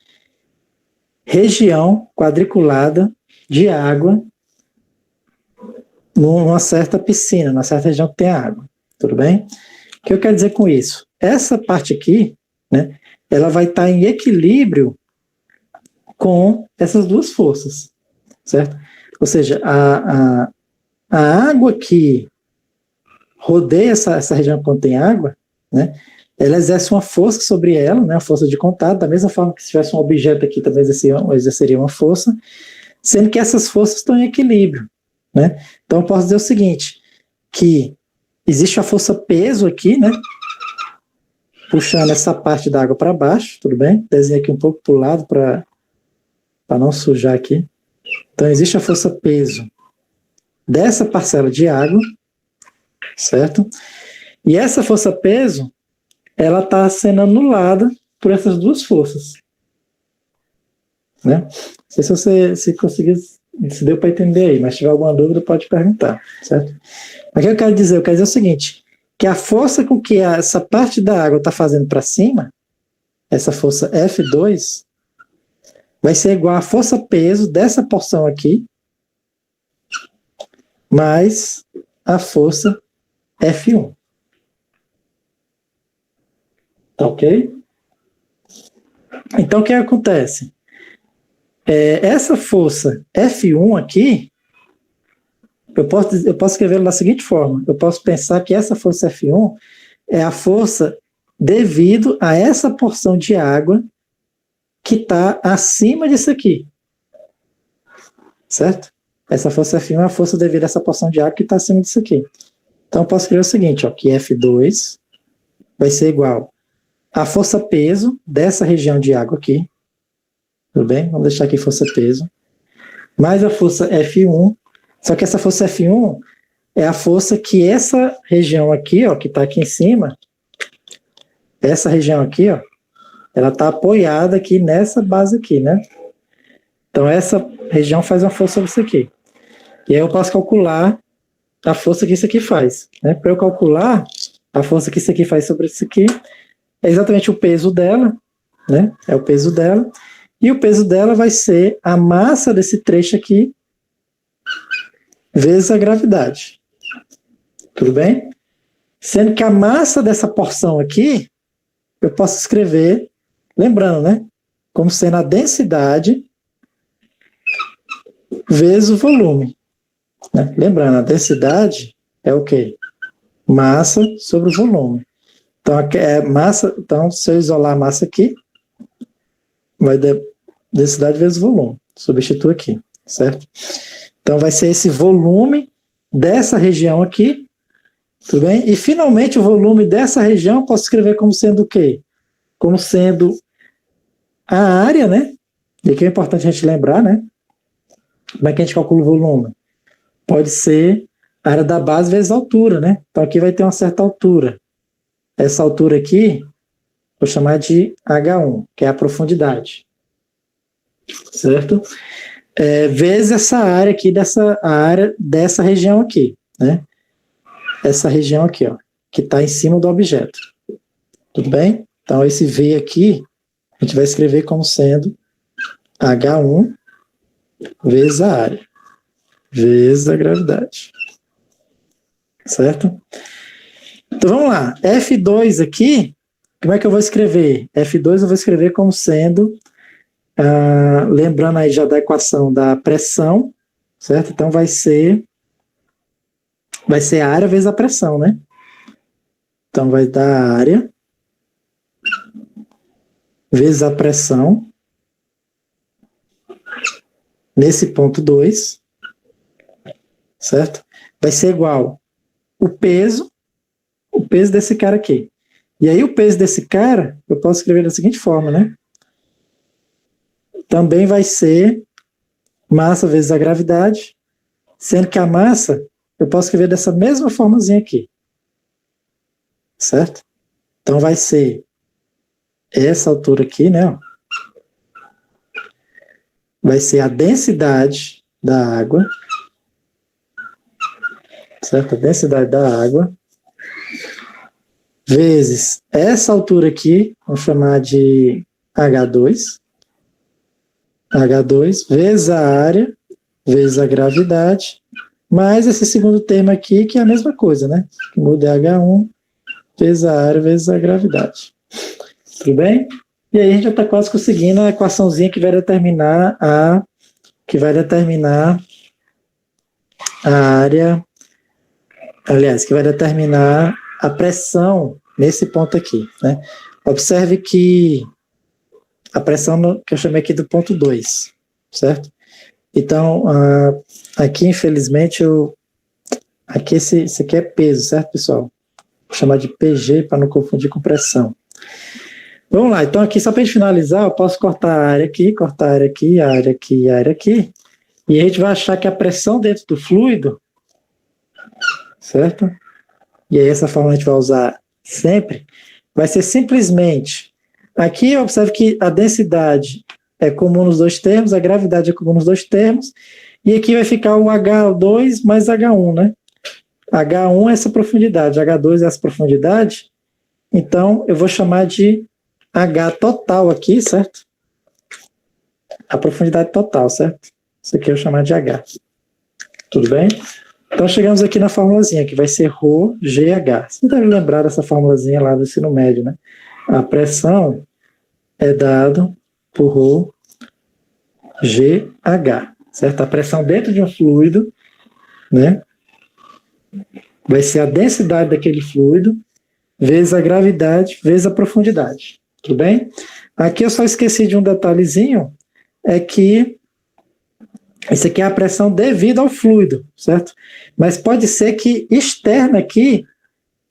região quadriculada de água numa certa piscina, numa certa região que tem água, tudo bem? O que eu quero dizer com isso? Essa parte aqui, né, ela vai estar em equilíbrio com essas duas forças, certo? Ou seja, a água que rodeia essa região que contém água, né, ela exerce uma força sobre ela, né, a força de contato, da mesma forma que se tivesse um objeto aqui também exerceria uma força, sendo que essas forças estão em equilíbrio, né? Então eu posso dizer o seguinte, que existe a força peso aqui, né, puxando essa parte da água para baixo, tudo bem? Desenho aqui um pouco para o lado para não sujar aqui. Então, existe a força peso dessa parcela de água, certo? E essa força peso, ela está sendo anulada por essas duas forças. Né? Não sei se você se conseguiu, se deu para entender aí, mas se tiver alguma dúvida, pode perguntar, certo? Mas o que eu quero dizer? Eu quero dizer o seguinte, que a força com que essa parte da água está fazendo para cima, essa força F2, vai ser igual à força peso dessa porção aqui, mais a força F1. Tá ok? Então, o que acontece? Essa força F1 aqui, eu posso escrever da seguinte forma. Eu posso pensar que essa força F1 é a força devido a essa porção de água que está acima disso aqui. Certo? Essa força F1 é a força devido a essa porção de água que está acima disso aqui. Então, eu posso escrever o seguinte, ó, que F2 vai ser igual à força peso dessa região de água aqui. Tudo bem? Vamos deixar aqui força peso. Mais a força F1. Só que essa força F1 é a força que essa região aqui, ó, que está aqui em cima, essa região aqui, ó, ela está apoiada aqui nessa base aqui, né? Então, essa região faz uma força sobre isso aqui. E aí eu posso calcular a força que isso aqui faz. Né? Para eu calcular a força que isso aqui faz sobre isso aqui, é exatamente o peso dela, né? É o peso dela. E o peso dela vai ser a massa desse trecho aqui vezes a gravidade. Tudo bem? Sendo que a massa dessa porção aqui, eu posso escrever, lembrando, né? Como sendo a densidade vezes o volume. Né? Lembrando, a densidade é o quê? Massa sobre o volume. Então, massa, então, se eu isolar a massa aqui, vai dar densidade vezes volume. Substituo aqui, certo? Então, vai ser esse volume dessa região aqui, tudo bem? E, finalmente, o volume dessa região eu posso escrever como sendo o quê? Como sendo a área, né? E aqui é importante a gente lembrar, né? Como é que a gente calcula o volume? Pode ser a área da base vezes a altura, né? Então, aqui vai ter uma certa altura. Essa altura aqui, vou chamar de H1, que é a profundidade. Certo? Vezes essa área aqui, área dessa região aqui, né? Essa região aqui, ó, que está em cima do objeto. Tudo bem? Então, esse V aqui, a gente vai escrever como sendo H1 vezes a área, vezes a gravidade. Certo? Então, vamos lá. F2 aqui, como é que eu vou escrever? F2 eu vou escrever como sendo, lembrando aí já da equação da pressão, certo? Então, vai ser a área vezes a pressão, né? Então, vai dar a área vezes a pressão nesse ponto 2, certo? Vai ser igual o peso desse cara aqui. E aí o peso desse cara, eu posso escrever da seguinte forma, né? Também vai ser massa vezes a gravidade, sendo que a massa, eu posso escrever dessa mesma formazinha aqui. Certo? Então vai ser essa altura aqui, né? Vai ser a densidade da água, certo? A densidade da água, vezes essa altura aqui, vamos chamar de H2, vezes a área, vezes a gravidade, mais esse segundo termo aqui, que é a mesma coisa, né? Que muda é H1, vezes a área, vezes a gravidade. Tudo bem? E aí a gente já está quase conseguindo a equaçãozinha que vai determinar a área, aliás, que vai determinar a pressão nesse ponto aqui, né? Observe que a pressão que eu chamei aqui do ponto 2, certo? Então, aqui, infelizmente, aqui esse aqui é peso, certo, pessoal? Vou chamar de PG para não confundir com pressão. Vamos lá, então aqui, só para a gente finalizar, eu posso cortar a área aqui, a área aqui, a área aqui. E a gente vai achar que a pressão dentro do fluido, certo? E aí essa fórmula a gente vai usar sempre, vai ser simplesmente, aqui observe que a densidade é comum nos dois termos, a gravidade é comum nos dois termos, e aqui vai ficar o H2 mais H1, né? H1 é essa profundidade, H2 é essa profundidade, então eu vou chamar de H total aqui, certo? A profundidade total, certo? Isso aqui eu vou chamar de H. Tudo bem? Então chegamos aqui na formulazinha, que vai ser ρGH. Você deve lembrar dessa formulazinha lá do ensino médio, né? A pressão é dada por ρGH, certo? A pressão dentro de um fluido, né? Vai ser a densidade daquele fluido vezes a gravidade vezes a profundidade. Tudo bem? Aqui eu só esqueci de um detalhezinho, é que isso aqui é a pressão devida ao fluido, certo? Mas pode ser que externa aqui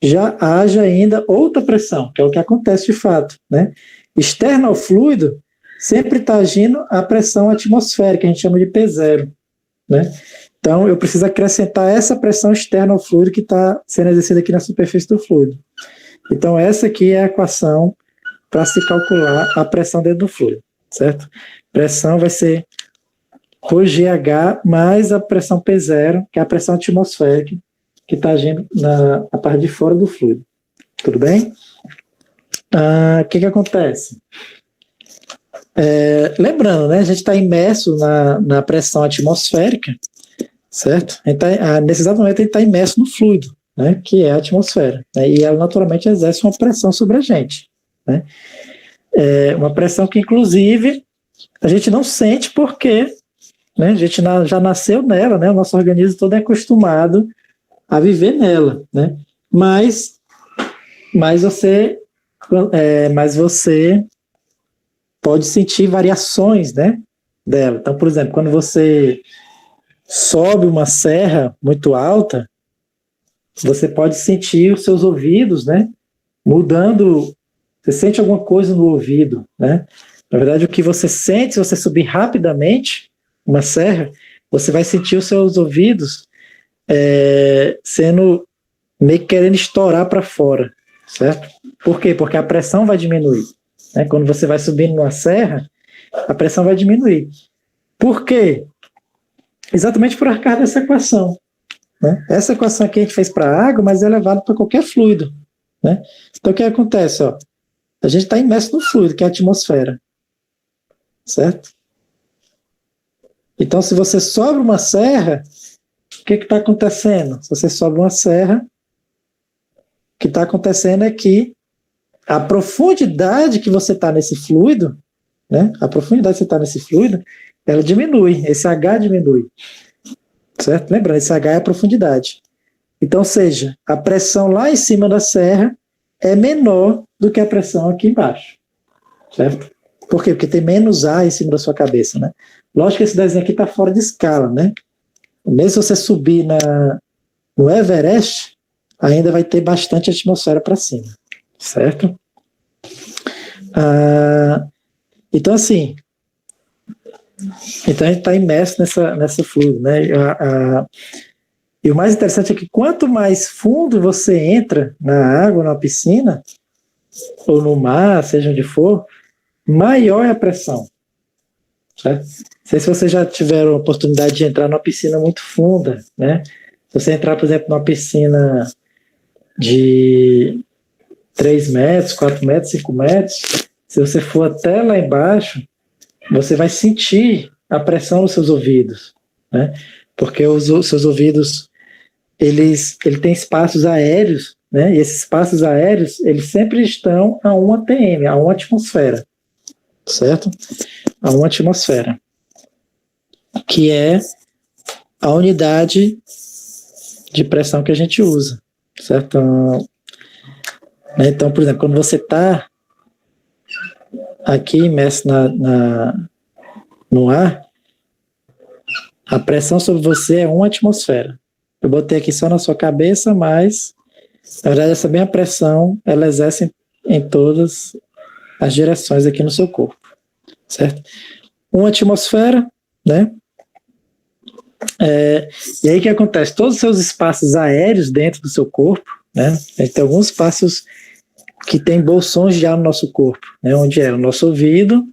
já haja ainda outra pressão, que é o que acontece de fato, né? Externa ao fluido sempre está agindo a pressão atmosférica, a gente chama de P0, né? Então eu preciso acrescentar essa pressão externa ao fluido que está sendo exercida aqui na superfície do fluido. Então essa aqui é a equação para se calcular a pressão dentro do fluido, certo? Pressão vai ser ρGH mais a pressão P0, que é a pressão atmosférica, que está agindo na parte de fora do fluido. Tudo bem? O que acontece? Lembrando, né, a gente está imerso na pressão atmosférica, certo? Nesse exato momento a gente está imerso no fluido, né, que é a atmosfera, né, e ela naturalmente exerce uma pressão sobre a gente, né? Uma pressão que, inclusive, a gente não sente porque, né, a gente já nasceu nela, né, o nosso organismo todo é acostumado a viver nela, né? Mas você pode sentir variações, né, dela. Então, por exemplo, quando você sobe uma serra muito alta, você pode sentir os seus ouvidos, né, mudando. Você sente alguma coisa no ouvido, né? Na verdade, o que você sente, se você subir rapidamente uma serra, você vai sentir os seus ouvidos sendo meio que querendo estourar para fora, certo? Por quê? Porque a pressão vai diminuir, né? Quando você vai subindo numa serra, a pressão vai diminuir. Por quê? Exatamente por causa dessa equação, né? Essa equação aqui a gente fez para a água, mas ela é válida para qualquer fluido, né? Então o que acontece? Ó? A gente está imerso no fluido, que é a atmosfera, certo? Então, se você sobe uma serra, o que está acontecendo? Se você sobe uma serra, o que está acontecendo é que a profundidade que você está nesse fluido, né? A profundidade que você está nesse fluido, ela diminui, esse H diminui, certo? Lembrando, esse H é a profundidade. Então, ou seja, a pressão lá em cima da serra é menor do que a pressão aqui embaixo, certo? Por quê? Porque tem menos ar em cima da sua cabeça, né? Lógico que esse desenho aqui está fora de escala, né? Mesmo se você subir no Everest, ainda vai ter bastante atmosfera para cima, certo? Então, assim, então a gente está imerso nessa fluido, né? E o mais interessante é que quanto mais fundo você entra na água, na piscina, ou no mar, seja onde for, maior é a pressão. Certo? Não sei se vocês já tiveram a oportunidade de entrar numa piscina muito funda, né? Se você entrar, por exemplo, numa piscina de 3 metros, 4 metros, 5 metros, se você for até lá embaixo, você vai sentir a pressão nos seus ouvidos, né? Porque os seus ouvidos, ele tem espaços aéreos, né? E esses espaços aéreos, eles sempre estão a 1 atm, a 1 atmosfera, certo? A 1 atmosfera, que é a unidade de pressão que a gente usa, certo? Então, por exemplo, quando você está aqui imerso no ar, a pressão sobre você é 1 atmosfera. Eu botei aqui só na sua cabeça, mas, na verdade, essa mesma pressão, ela exerce em todas as direções aqui no seu corpo, certo? 1 atmosfera, né? E aí o que acontece? Todos os seus espaços aéreos dentro do seu corpo, né? A gente tem alguns espaços que tem bolsões de ar no nosso corpo, né? Onde é o nosso ouvido,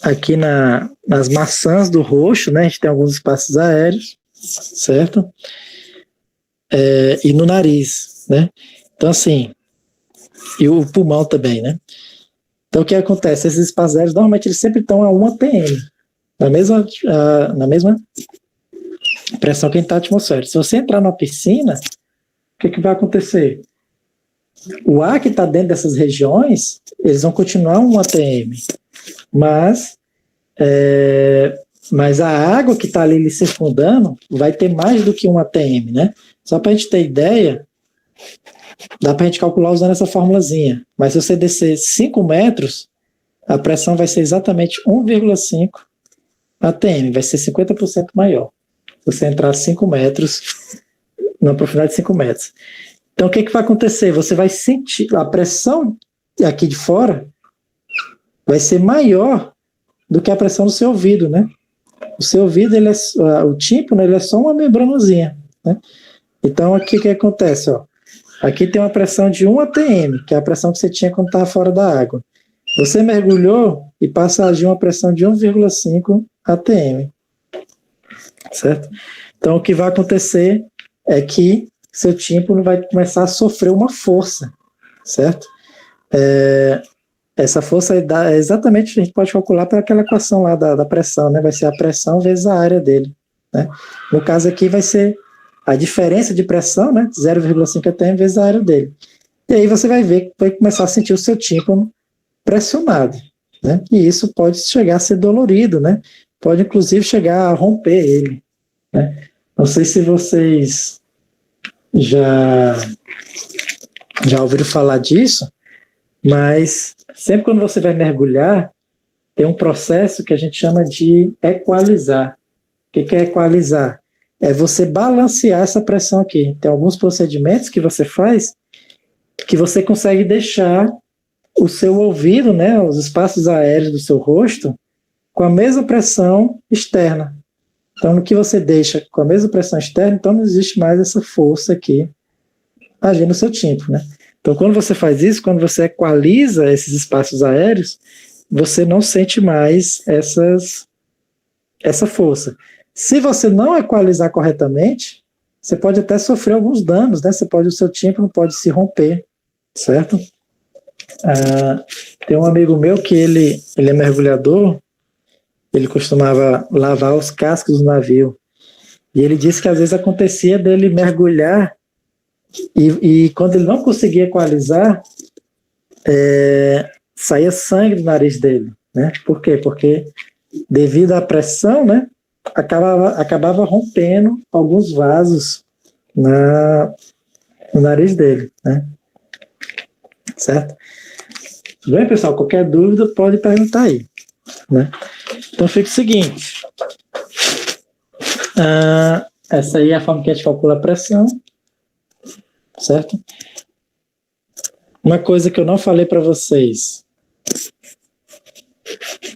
aqui nas maçãs do rosto, né? A gente tem alguns espaços aéreos, certo? E no nariz, né? Então, assim, e o pulmão também, né? Então, o que acontece? Esses espaços aéreos, normalmente, eles sempre estão a 1 atm, na mesma pressão que a gente está na atmosfera. Se você entrar numa piscina, o que vai acontecer? O ar que está dentro dessas regiões, eles vão continuar 1 atm, mas a água que está ali lhe circundando vai ter mais do que 1 atm, né? Só para a gente ter ideia, dá para a gente calcular usando essa formulazinha. Mas se você descer 5 metros, a pressão vai ser exatamente 1,5 atm, vai ser 50% maior. Se você entrar 5 metros, na profundidade de 5 metros. Então, o que vai acontecer? Você vai sentir a pressão aqui de fora vai ser maior do que a pressão do seu ouvido, né? O seu ouvido, o tímpano, ele é só uma membranazinha, né? Então, aqui o que acontece? Ó? Aqui tem uma pressão de 1 atm, que é a pressão que você tinha quando estava fora da água. Você mergulhou e passa a agir uma pressão de 1,5 atm. Certo? Então, o que vai acontecer é que seu tímpano vai começar a sofrer uma força, certo? Essa força é exatamente, a gente pode calcular para aquela equação lá da pressão, né? Vai ser a pressão vezes a área dele, né? No caso aqui vai ser a diferença de pressão, né? 0,5 atm vezes a área dele. E aí você vai ver que vai começar a sentir o seu tímpano pressionado, né? E isso pode chegar a ser dolorido, né? Pode inclusive chegar a romper ele, né? Não sei se vocês já ouviram falar disso, mas sempre quando você vai mergulhar, tem um processo que a gente chama de equalizar. O que é equalizar? É você balancear essa pressão aqui. Tem alguns procedimentos que você faz que você consegue deixar o seu ouvido, né, os espaços aéreos do seu rosto, com a mesma pressão externa. Então, no que você deixa com a mesma pressão externa, então não existe mais essa força aqui agindo no seu tímpano, né? Então, quando você faz isso, quando você equaliza esses espaços aéreos, você não sente mais essa força. Se você não equalizar corretamente, você pode até sofrer alguns danos, né? O seu tímpano pode se romper, certo? Tem um amigo meu que ele é mergulhador, ele costumava lavar os cascos do navio, e ele disse que às vezes acontecia dele mergulhar e quando ele não conseguia equalizar, saía sangue do nariz dele, né? Por quê? Porque devido à pressão, né, acabava rompendo alguns vasos no nariz dele, né? Certo? Tudo bem, pessoal? Qualquer dúvida pode perguntar aí, né? Então fica o seguinte, essa aí é a forma que a gente calcula a pressão, certo? Uma coisa que eu não falei para vocês,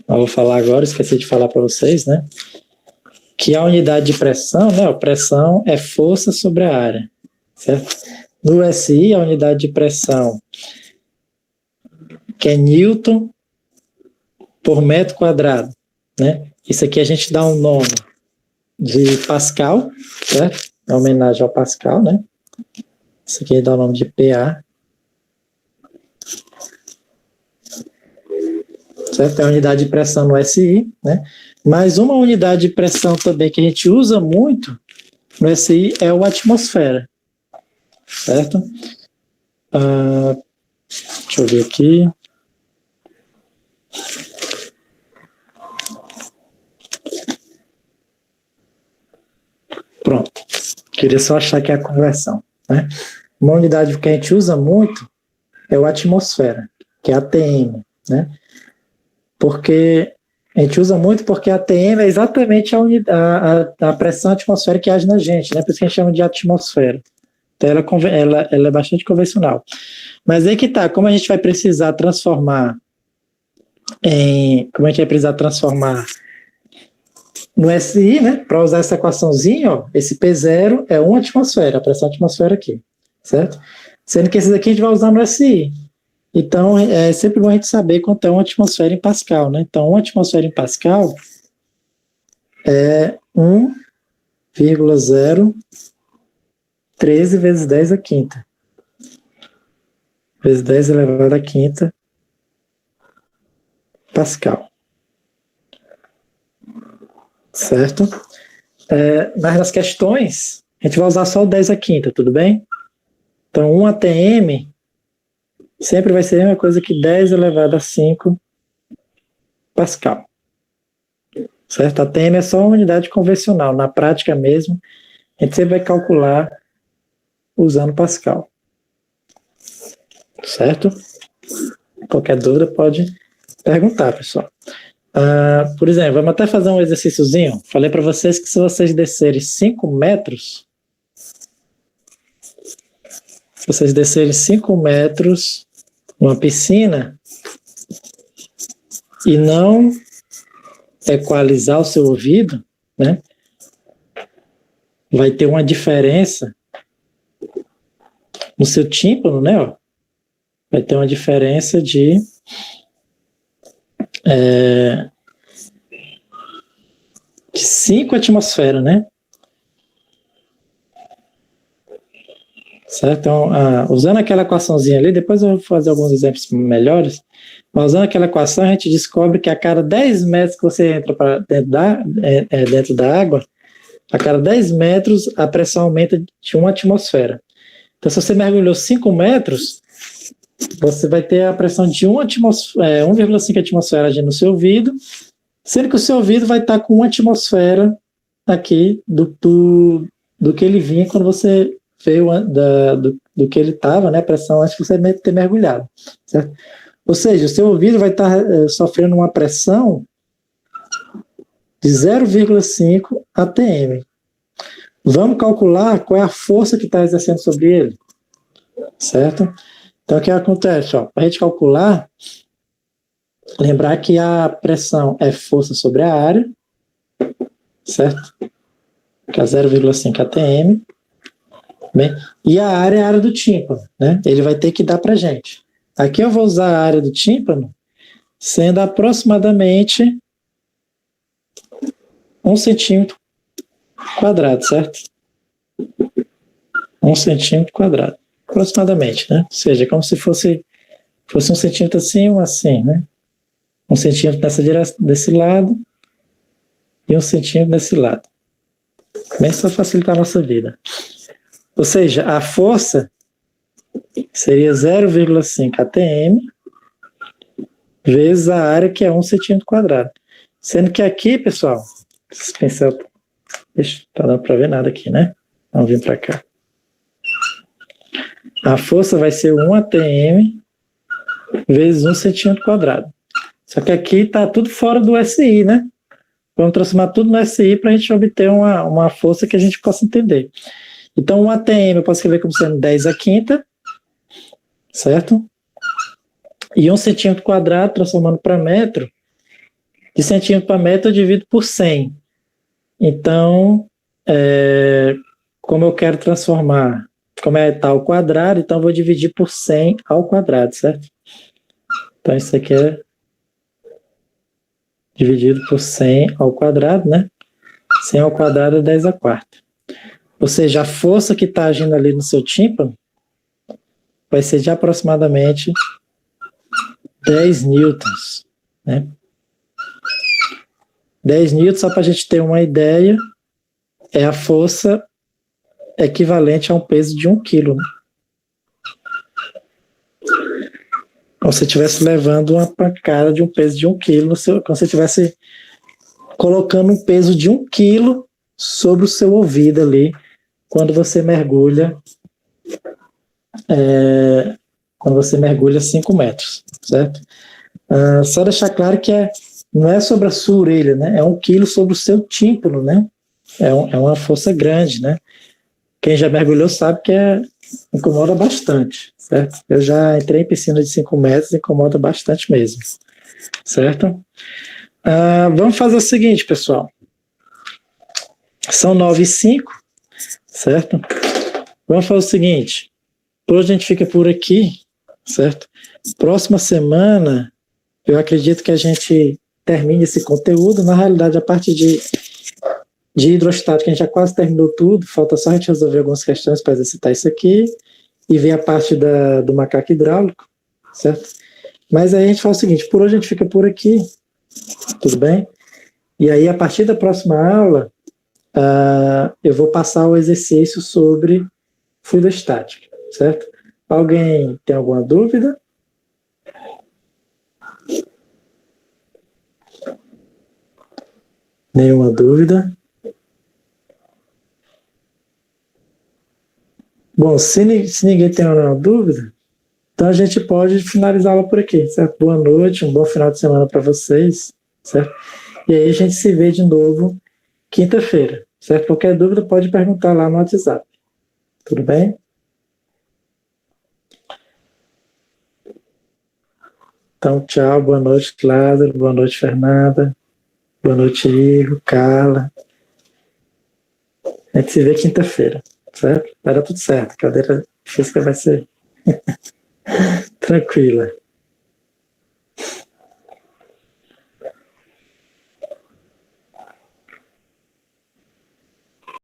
eu vou falar agora, esqueci de falar para vocês, né? Que a unidade de pressão, né? A pressão é força sobre a área, certo? No SI, a unidade de pressão, que é Newton por metro quadrado, né? Isso aqui a gente dá um nome de Pascal, certo? É uma homenagem ao Pascal, né? Isso aqui dá o nome de PA. Certo? É a unidade de pressão no SI, né? Mas uma unidade de pressão também que a gente usa muito no SI é o atmosfera, certo? Deixa eu ver aqui. Pronto. Queria só achar aqui a conversão, né? Uma unidade que a gente usa muito é o atmosfera, que é a ATM, né? Porque a gente usa muito porque a ATM é exatamente a pressão atmosférica que age na gente, né? Por isso que a gente chama de atmosfera. Então ela é bastante convencional. Mas aí que tá, como a gente vai precisar transformar no SI, né, para usar essa equaçãozinha, ó, esse P0 é 1 atmosfera, a pressão atmosfera aqui, certo? Sendo que esses aqui a gente vai usar no SI. Então, é sempre bom a gente saber quanto é 1 atmosfera em Pascal, né? Então, 1 atmosfera em Pascal é 1,013 vezes 10 a quinta. Vezes 10 elevado a quinta Pascal. Certo? Mas nas questões, a gente vai usar só o 10 a quinta, tudo bem? Então, 1 atm sempre vai ser a mesma coisa que 10 elevado a 5 Pascal. Certo? ATM é só uma unidade convencional. Na prática mesmo, a gente sempre vai calcular usando Pascal. Certo? Qualquer dúvida pode perguntar, pessoal. Por exemplo, vamos até fazer um exercíciozinho. Falei para vocês que se vocês descerem 5 metros, se vocês descerem 5 metros numa piscina e não equalizar o seu ouvido, né, vai ter uma diferença no seu tímpano, né, ó, vai ter uma diferença de 5 atmosferas, né? Certo? Então, usando aquela equaçãozinha ali, depois eu vou fazer alguns exemplos melhores, mas usando aquela equação, a gente descobre que a cada 10 metros que você entra dentro da água, a cada 10 metros a pressão aumenta de 1 atmosfera. Então, se você mergulhou 5 metros, você vai ter a pressão de 1,5 atmosfera agindo no seu ouvido, sendo que o seu ouvido vai estar com 1 atmosfera aqui do que ele vinha quando você veio do que ele estava, né, pressão antes de você ter mergulhado, certo? Ou seja, o seu ouvido vai estar sofrendo uma pressão de 0,5 atm. Vamos calcular qual é a força que está exercendo sobre ele, certo? Então, o que acontece? Para a gente calcular, lembrar que a pressão é força sobre a área, certo? Que é 0,5 atm. Bem, e a área é a área do tímpano, né? Ele vai ter que dar para a gente. Aqui eu vou usar a área do tímpano sendo aproximadamente 1 centímetro quadrado, certo? 1 centímetro quadrado, aproximadamente, né? Ou seja, como se fosse 1 centímetro assim ou assim, né? 1 centímetro desse lado e 1 centímetro desse lado. Bem, só facilitar a nossa vida. Ou seja, a força seria 0,5 atm vezes a área, que é 1 centímetro quadrado. Sendo que aqui, pessoal, esse pincel, deixa, tá dando para ver nada aqui, né? Vamos vir para cá. A força vai ser 1 atm vezes 1 centímetro quadrado. Só que aqui está tudo fora do SI, né? Vamos transformar tudo no SI para a gente obter uma força que a gente possa entender. Então, 1 atm eu posso escrever como sendo 10 a quinta, certo? E 1 centímetro quadrado, transformando para metro, de centímetro para metro eu divido por 100. Então, como eu quero transformar, como é tal quadrado, então eu vou dividir por 100 ao quadrado, certo? Então, isso aqui é dividido por 100 ao quadrado, né? 100 ao quadrado é 10 a quarta. Ou seja, a força que está agindo ali no seu tímpano vai ser de aproximadamente 10 newtons, né? 10 newtons, só para a gente ter uma ideia, é a força equivalente a um peso de 1 quilo. Né? Como se você estivesse levando uma pancada de um peso de 1 quilo, como se você estivesse colocando um peso de 1 quilo sobre o seu ouvido ali, quando você mergulha 5 metros, certo? Só deixar claro que não é sobre a sua orelha, né? É 1 quilo sobre o seu tímpano, né? É uma força grande, né? Quem já mergulhou sabe que incomoda bastante, certo? Eu já entrei em piscina de 5 metros, incomoda bastante mesmo, certo? Vamos fazer o seguinte, pessoal. São 9h05, certo? Vamos fazer o seguinte. Hoje a gente fica por aqui, certo? Próxima semana, eu acredito que a gente termine esse conteúdo. Na realidade, a parte de hidrostática, a gente já quase terminou tudo. Falta só a gente resolver algumas questões para exercitar isso aqui e ver a parte do macaco hidráulico, certo? Mas aí a gente faz o seguinte, por hoje a gente fica por aqui, tudo bem? E aí, a partir da próxima aula, eu vou passar o exercício sobre fluido estático, certo? Alguém tem alguma dúvida? Nenhuma dúvida? Bom, se ninguém tem nenhuma dúvida, então a gente pode finalizá-la por aqui, certo? Boa noite, um bom final de semana para vocês, certo? E aí a gente se vê de novo quinta-feira, certo? Qualquer dúvida pode perguntar lá no WhatsApp. Tudo bem? Então, tchau, boa noite, Lázaro, boa noite, Fernanda, boa noite, Igor, Carla. A gente se vê quinta-feira, certo? Vai dar tudo certo, a cadeira física vai ser tranquila.